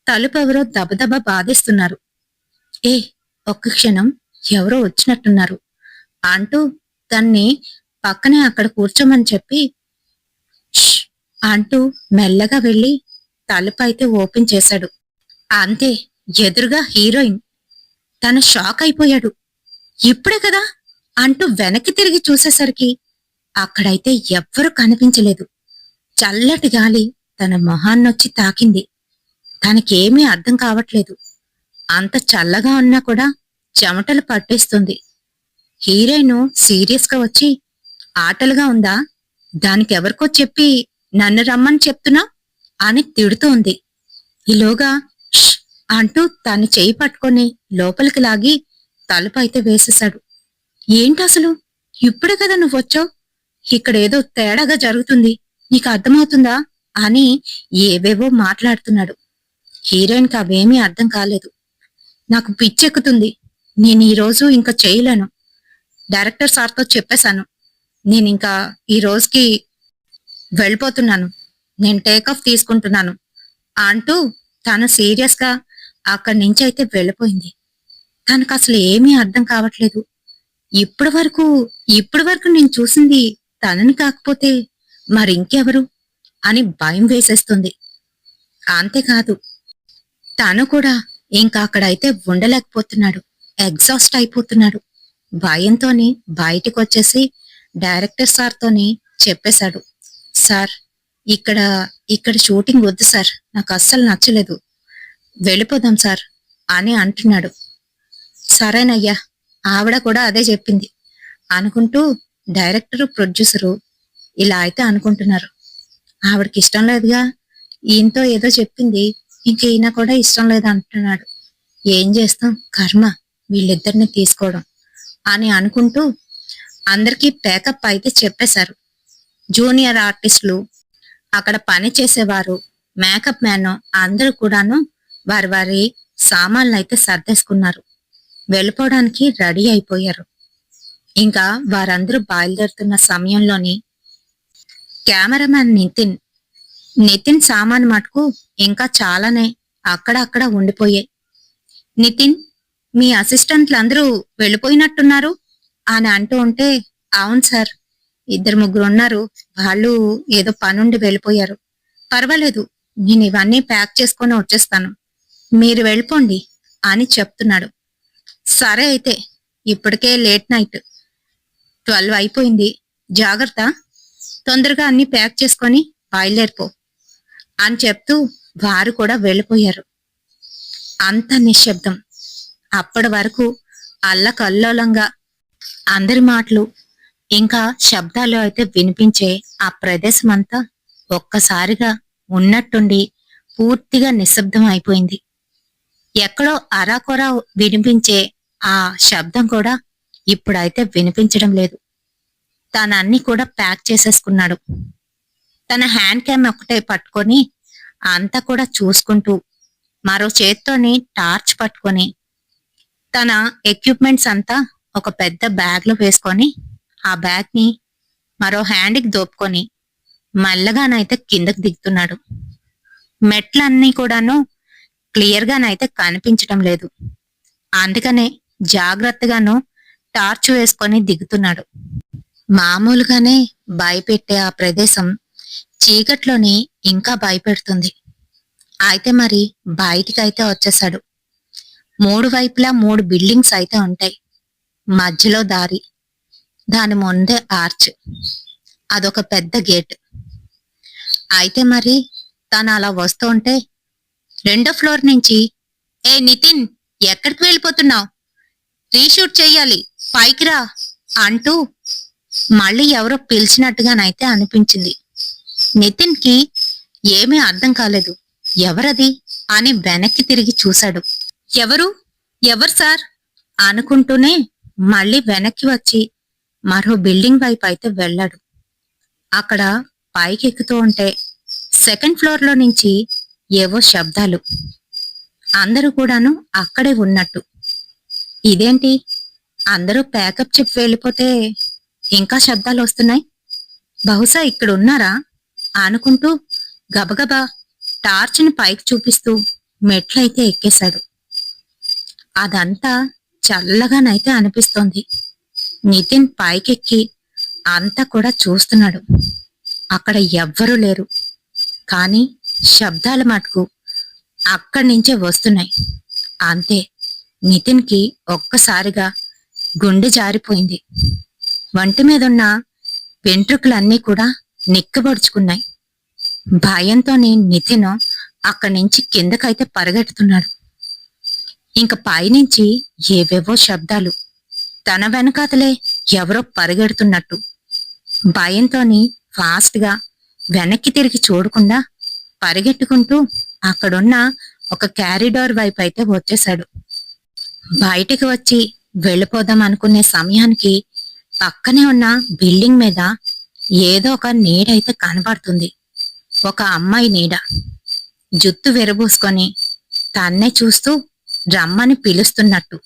తలుపెవరో దబదబా బాధిస్తున్నారు. ఏ ఒక్క క్షణం, ఎవరో వచ్చినట్టున్నారు అంటూ తన్ని పక్కనే అక్కడ కూర్చోమని చెప్పి ష్ అంటూ మెల్లగా వెళ్లి తలుపు అయితే ఓపెన్ చేశాడు. అంతే, ఎదురుగా హీరోయిన్. తను షాక్ అయిపోయాడు. ఇప్పుడే కదా అంటూ వెనక్కి తిరిగి చూసేసరికి అక్కడైతే ఎవ్వరూ కనిపించలేదు. చల్లటి గాలి తన మొహాన్నొచ్చి తాకింది. తనకేమీ అర్థం కావట్లేదు. అంత చల్లగా ఉన్నా కూడా చెమటలు పట్టేస్తుంది. హీరోయిన్ సీరియస్ గా వచ్చి, ఆటలుగా ఉందా, దానికెవరికో చెప్పి నన్ను రమ్మని చెప్తున్నా అని తిడుతోంది. ఈలోగా ష్ అంటూ తను చేయి పట్టుకొని లోపలికి లాగి తలుపు అయితే వేసేశాడు. ఏంటసలు, ఇప్పుడే కదా నువ్వొచ్చావు, ఇక్కడేదో తేడాగా జరుగుతుంది, నీకు అర్థమవుతుందా అని ఏవేవో మాట్లాడుతున్నాడు. హీరోయిన్కి అవేమీ అర్థం కాలేదు. నాకు పిచ్చెక్కుతుంది, నేను ఈరోజు ఇంకా చేయలేను, డైరెక్టర్ సార్తో చెప్పేశాను, నేనింకా ఈ రోజుకి వెళ్ళిపోతున్నాను, నేను టేకాఫ్ తీసుకుంటున్నాను అంటూ తను సీరియస్ గా అక్కడి నుంచి అయితే వెళ్ళిపోయింది. తనకు అసలు ఏమీ అర్థం కావట్లేదు. ఇప్పటి వరకు నేను చూసింది తనని కాకపోతే మరింకెవరు అని భయం వేసేస్తుంది. అంతేకాదు, తను కూడా ఇంకా అక్కడైతే ఉండలేకపోతున్నాడు. ఎగ్జాస్ట్ అయిపోతున్నాడు. భయంతోని బయటకొచ్చేసి డైరెక్టర్ సార్తోని చెప్పేశాడు. సార్, ఇక్కడ ఇక్కడ షూటింగ్ వద్దు సార్, నాకు అస్సలు నచ్చలేదు, వెళ్ళిపోదాం సార్ అని అంటున్నాడు. సరేనయ్యా, ఆవిడ కూడా అదే చెప్పింది అనుకుంటూ డైరెక్టరు ప్రొడ్యూసరు ఇలా అయితే అనుకుంటున్నారు. ఆవిడకి ఇష్టం లేదుగా, ఈయనతో ఏదో చెప్పింది, ఇంక ఈయన కూడా ఇష్టం లేదు అంటున్నాడు. ఏం చేస్తాం, కర్మ వీళ్ళిద్దరిని తీసుకోవడం అని అనుకుంటూ అందరికీ ప్యాకప్ అయితే చెప్పేశారు. జూనియర్ ఆర్టిస్టులు, అక్కడ పని చేసేవారు, మేకప్ మ్యాన్ అందరూ కూడాను వారి వారి సామాన్లు అయితే సర్దేసుకున్నారు. వెళ్ళిపోవడానికి రెడీ అయిపోయారు. ఇంకా వారందరూ బయలుదేరుతున్న సమయంలోని కెమెరామ్యాన్ నితిన్. నితిన్ సామాన్ మటుకు ఇంకా చాలానే అక్కడ ఉండిపోయాయి. నితిన్, మీ అసిస్టెంట్లందరూ వెళ్ళిపోయినట్టున్నారు అని అంటూ ఉంటే, అవును సార్, ఇద్దరు ముగ్గురు ఉన్నారు, వాళ్ళు ఏదో పనుండి వెళ్ళిపోయారు. పర్వాలేదు, నేను ఇవన్నీ ప్యాక్ చేసుకొని వచ్చేస్తాను, మీరు వెళ్ళిపోండి అని చెప్తున్నాడు. సరే అయితే, ఇప్పటికే లేట్ నైట్ 12 అయిపోయింది, జాగ్రత్త, తొందరగా అన్ని ప్యాక్ చేసుకొని బయలుదేరిపో అని చెప్తూ వారు కూడా వెళ్ళిపోయారు. అంత నిశ్శబ్దం. అప్పటి వరకు అల్లకల్లోలంగా అందరి మాటలు ఇంకా శబ్దాలు అయితే వినిపించే ఆ ప్రదేశం అంతా ఒక్కసారిగా ఉన్నట్టుండి పూర్తిగా నిశ్శబ్దం అయిపోయింది. ఎక్కడో అరాకొరా వినిపించే ఆ శబ్దం కూడా ఇప్పుడైతే వినిపించడం లేదు. తనన్ని కూడా ప్యాక్ చేసేసుకున్నాడు. తన హ్యాండ్ క్యామ్ ఒకటే పట్టుకొని అంతా కూడా చూసుకుంటూ, మరో చేత్తోని టార్చ్ పట్టుకొని, తన ఎక్విప్మెంట్స్ అంతా ఒక పెద్ద బ్యాగ్ లో వేసుకొని, ఆ బ్యాగ్ ని మరో హ్యాండ్కి దోపుకొని మెల్లగానైతే కిందకి దిగుతున్నాడు. మెట్లన్నీ కూడాను క్లియర్ గానైతే కనిపించటం లేదు. అందుకనే జాగ్రత్తగాను టార్చ్ వేసుకొని దిగుతున్నాడు. మామూలుగానే భయపెట్టే ఆ ప్రదేశం చీకట్లోని ఇంకా భయపెడుతుంది. అయితే మరి బయటికైతే వచ్చేశాడు. 3 వైపులా 3 బిల్డింగ్స్ అయితే ఉంటాయి. మధ్యలో దారి, దాని ముందే ఆర్చ్, అదొక పెద్ద గేట్. అయితే మరి తను అలా వస్తూ ఉంటే 2వ ఫ్లోర్ నుంచి, ఏ నితిన్, ఎక్కడికి వెళ్ళిపోతున్నావు, రీషూట్ చెయ్యాలి, పైకి రా అంటూ మళ్ళీ ఎవరో పిలిచినట్టుగానైతే అనిపించింది. నితిన్ కి ఏమీ అర్థం కాలేదు. ఎవరది అని వెనక్కి తిరిగి చూశాడు. ఎవరు ఎవరు సార్ అనుకుంటూనే మళ్ళీ వెనక్కి వచ్చి మరో బిల్డింగ్ వైపు అయితే వెళ్ళాడు. అక్కడ పైకి ఎక్కుతూ ఉంటే 2nd ఫ్లోర్ లో నుంచి ఏవో శబ్దాలు. అందరూ కూడాను అక్కడే ఉన్నట్టు. ఇదేంటి, అందరూ ప్యాకప్ చెప్పి వెళ్ళిపోతే ఇంకా శబ్దాలు వస్తున్నాయి, బహుశా ఇక్కడ ఉన్నారా అనుకుంటూ గబగబా టార్చ్ని పైకి చూపిస్తూ మెట్లయితే ఎక్కేశాడు. అదంతా చల్లగానైతే అనిపిస్తోంది. నితిన్ పైకెక్కి అంతా కూడా చూస్తున్నాడు. అక్కడ ఎవ్వరూ లేరు, కానీ శబ్దాల మటుకు అక్కడి నుంచే వస్తున్నాయి. అంతే, నితిన్కి ఒక్కసారిగా గుండె జారిపోయింది. వంటి మీదున్న వెంట్రుకలన్నీ కూడా నిక్కబొడుచుకున్నాయి. భయంతోనే నితిన్ అక్కడి నుంచి కిందకైతే పరిగెడుతున్నాడు. ఇంక పైనుంచి ఏవేవో శబ్దాలు, తన వెనకాతలే ఎవరో పరిగెడుతున్నట్టు. భయంతోని ఫాస్ట్ గా వెనక్కి తిరిగి చూడకుండా పరిగెట్టుకుంటూ అక్కడున్న ఒక క్యారిడార్ వైపు అయితే వచ్చేశాడు. బయటికి వచ్చి వెళ్ళిపోదాం అనుకునే సమయానికి పక్కనే ఉన్న బిల్డింగ్ మీద ఏదో ఒక నీడైతే కనబడుతుంది. ఒక అమ్మాయి నీడ, జుత్తు విరబూసుకొని తన్నే చూస్తూ రమ్మని పిలుస్తున్నట్టు.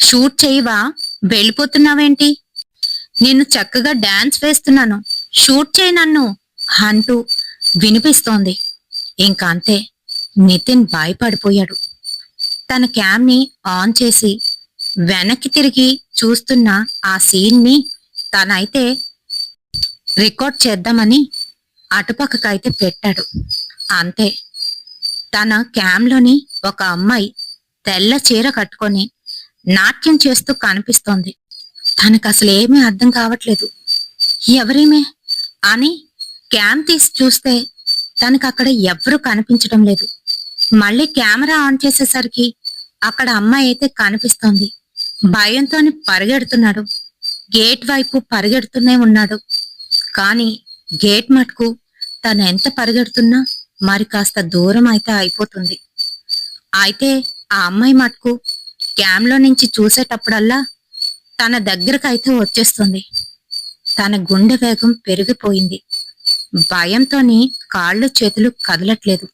షూట్ చేయవా, వెళ్ళిపోతున్నావేంటి, నేను చక్కగా డాన్స్ వేస్తున్నాను, షూట్ చేయి నన్ను అంటూ వినిపిస్తోంది. ఇంకంతే, నితిన్ భయపడిపోయాడు. తన క్యామ్ని ఆన్ చేసి వెనక్కి తిరిగి చూస్తున్న ఆ సీన్ ని తనైతే రికార్డ్ చేద్దామని అటుపక్కకైతే పెట్టాడు. అంతే, తన క్యామ్లోని ఒక అమ్మాయి తెల్ల చీర కట్టుకొని నాట్యం చేస్తూ కనిపిస్తోంది. తనకు అసలు ఏమీ అర్థం కావట్లేదు. ఎవరేమే అని క్యామ్ తీసి చూస్తే తనకు అక్కడ ఎవ్వరూ కనిపించడం లేదు. మళ్ళీ కెమెరా ఆన్ చేసేసరికి అక్కడ అమ్మాయి అయితే కనిపిస్తోంది. భయంతోని పరిగెడుతున్నాడు. గేట్ వైపు పరిగెడుతూనే ఉన్నాడు. కానీ గేట్ మటుకు తను ఎంత పరిగెడుతున్నా మరి కాస్త దూరం అయితే అయిపోతుంది. అయితే ఆ అమ్మాయి మటుకు క్యామ్లో నుంచి చూసేటప్పుడల్లా తన దగ్గరకైతే వచ్చేస్తుంది. తన గుండె వేగం పెరిగిపోయింది. భయంతోని కాళ్ళు చేతులు కదలట్లేదు.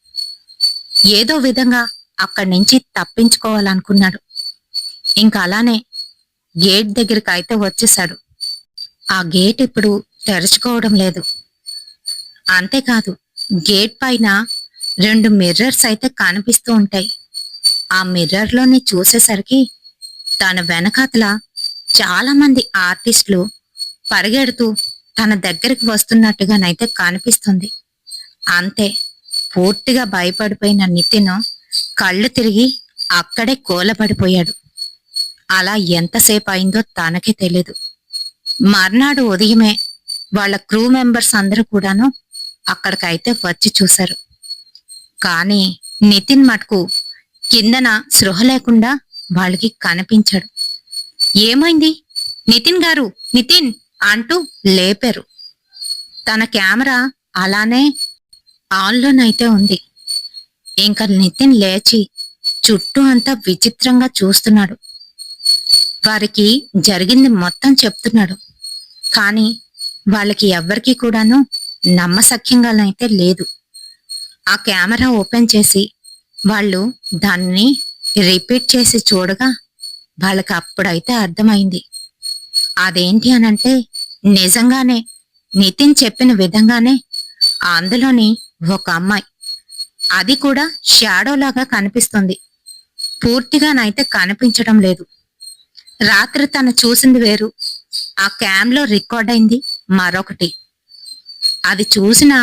ఏదో విధంగా అక్కడి నుంచి తప్పించుకోవాలనుకున్నాడు. ఇంకా అలానే గేట్ దగ్గరికి అయితే వచ్చేశాడు. ఆ గేట్ ఇప్పుడు తెరుచుకోవడం లేదు. అంతేకాదు గేట్ పైన 2 మిర్రర్స్ అయితే కనిపిస్తూ ఉంటాయి. ఆ మిర్రర్‌లోని చూసేసరికి తన వెనకాతల చాలా మంది ఆర్టిస్టులు పరిగెడుతూ తన దగ్గరికి వస్తున్నట్టుగానైతే కనిపిస్తుంది. అంతే, పూర్తిగా భయపడిపోయిన నితిన్ కళ్ళు తిరిగి అక్కడే కూలబడిపోయాడు. అలా ఎంతసేపు అయిందో తనకే తెలీదు. మర్నాడు ఉదయమే వాళ్ళ క్రూ మెంబర్స్ అందరూ కూడాను అక్కడికైతే వచ్చి చూశారు. కానీ నితిన్ మటుకు కిందన స్పృహ లేకుండా వాళ్ళకి కనిపించాడు. ఏమైంది నితిన్ గారు, నితిన్ అంటూ లేపారు. తన కెమెరా అలానే ఆన్లోనైతే ఉంది. ఇంకా నితిన్ లేచి చుట్టూ అంతా విచిత్రంగా చూస్తున్నాడు. వారికి జరిగింది మొత్తం చెప్తున్నాడు. కానీ వాళ్ళకి ఎవ్వరికీ కూడాను నమ్మశక్యంగానైతే లేదు. ఆ కెమెరా ఓపెన్ చేసి వాళ్ళు దాన్ని రిపీట్ చేసి చూడగా వాళ్ళకి అప్పుడైతే అర్థమైంది. అదేంటి అనంటే నిజంగానే నితిన్ చెప్పిన విధంగానే అందులోని ఒక అమ్మాయి, అది కూడా షాడో లాగా కనిపిస్తుంది. పూర్తిగానైతే కనిపించడం లేదు. రాత్రి తను చూసింది వేరు, ఆ క్యామ్లో రికార్డ్ అయింది మరొకటి. అది చూసిన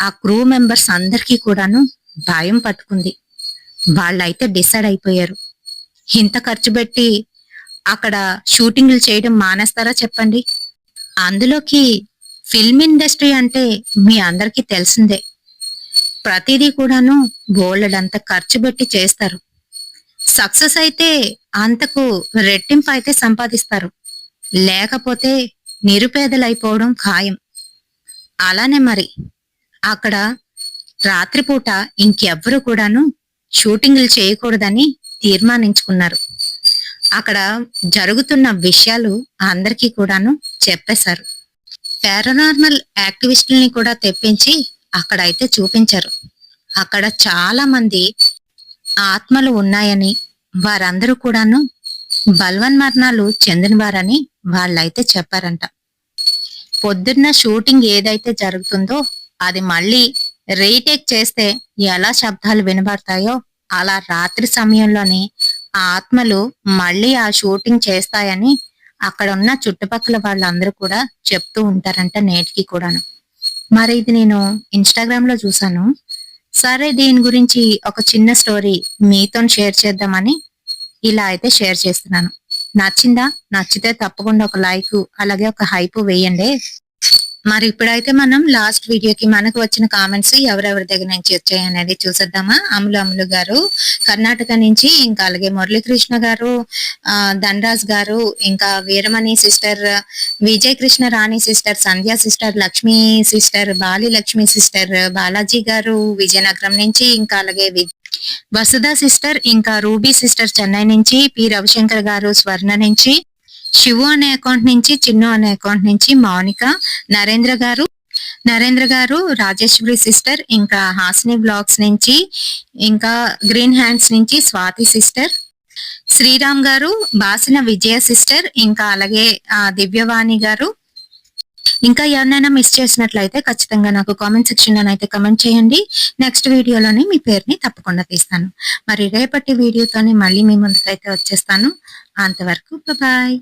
ఆ క్రూ మెంబర్స్ అందరికీ కూడాను భయం పట్టుకుంది. వాళ్ళైతే డిసైడ్ అయిపోయారు, ఇంత ఖర్చు పెట్టి అక్కడ షూటింగ్లు చేయడం మానేస్తారా చెప్పండి. అందులోకి ఫిల్మ్ ఇండస్ట్రీ అంటే మీ అందరికీ తెలిసిందే. ప్రతిదీ కూడాను బోలెడంత ఖర్చు పెట్టి చేస్తారు. సక్సెస్ అయితే అంతకు రెట్టింపు అయితే సంపాదిస్తారు, లేకపోతే నిరుపేదలైపోవడం ఖాయం. అలానే మరి అక్కడ రాత్రిపూట ఇంకెవ్వరు కూడాను షూటింగ్లు చేయకూడదని తీర్మానించుకున్నారు. అక్కడ జరుగుతున్న విషయాలు అందరికీ కూడాను చెప్పేశారు. పారానార్మల్ యాక్టివిస్టుల్ని కూడా తెప్పించి అక్కడైతే చూపించారు. అక్కడ చాలా మంది ఆత్మలు ఉన్నాయని, వారందరూ కూడాను బల్వన్మరణాలు చెందినవారని వాళ్ళైతే చెప్పారంట. పొద్దున్న షూటింగ్ ఏదైతే జరుగుతుందో అది మళ్ళీ రీటేక్ చేస్తే ఎలా శబ్దాలు వినబడతాయో అలా రాత్రి సమయంలోనే ఆ ఆత్మలు మళ్ళీ ఆ షూటింగ్ చేస్తాయని అక్కడ ఉన్న చుట్టుపక్కల వాళ్ళందరూ కూడా చెప్తూ ఉంటారంట నేటికి కూడాను. మరి ఇది నేను ఇన్స్టాగ్రామ్ లో చూసాను. సరే, దీని గురించి ఒక చిన్న స్టోరీ మీతో షేర్ చేద్దామని ఇలా అయితే షేర్ చేస్తున్నాను. నచ్చిందా? నచ్చితే తప్పకుండా ఒక లైక్ అలాగే ఒక హైప్ వేయండి. మరి ఇప్పుడైతే మనం లాస్ట్ వీడియోకి మనకు వచ్చిన కామెంట్స్ ఎవరెవరి దగ్గర నుంచి వచ్చాయి అనేది చూసేద్దామా. అమలు గారు కర్ణాటక నుంచి, ఇంకా అలాగే మురళీకృష్ణ గారు, ధనరాజ్ గారు, ఇంకా Veeramani sister, Vijay Krishna Rani sister, Sandhya sister, Lakshmi sister, Bali Lakshmi sister, Balaji గారు విజయనగరం నుంచి, ఇంకా అలాగే వసుధ సిస్టర్, ఇంకా రూబీ సిస్టర్ చెన్నై నుంచి, పి రవిశంకర్ గారు స్వర్ణ నుంచి, శివు అనే అకౌంట్ నుంచి, చిన్ను అనే అకౌంట్ నుంచి, మౌనిక, నరేంద్ర గారు రాజేశ్వరి సిస్టర్, ఇంకా హాసిని బ్లాగ్స్ నుంచి, ఇంకా గ్రీన్ హ్యాండ్స్ నుంచి స్వాతి సిస్టర్, శ్రీరామ్ గారు, బాసిన విజయ సిస్టర్, ఇంకా అలాగే దివ్యవాణి గారు. ఇంకా ఎవరినైనా మిస్ చేసినట్లయితే ఖచ్చితంగా నాకు కామెంట్ సెక్షన్ లోనైతే కమెంట్ చేయండి. నెక్స్ట్ వీడియోలోనే మీ పేరుని తప్పకుండా తీస్తాను. మరి రేపటి వీడియోతోనే మళ్ళీ మీ ముందుకైతే వచ్చేస్తాను. అంతవరకు బాయ్.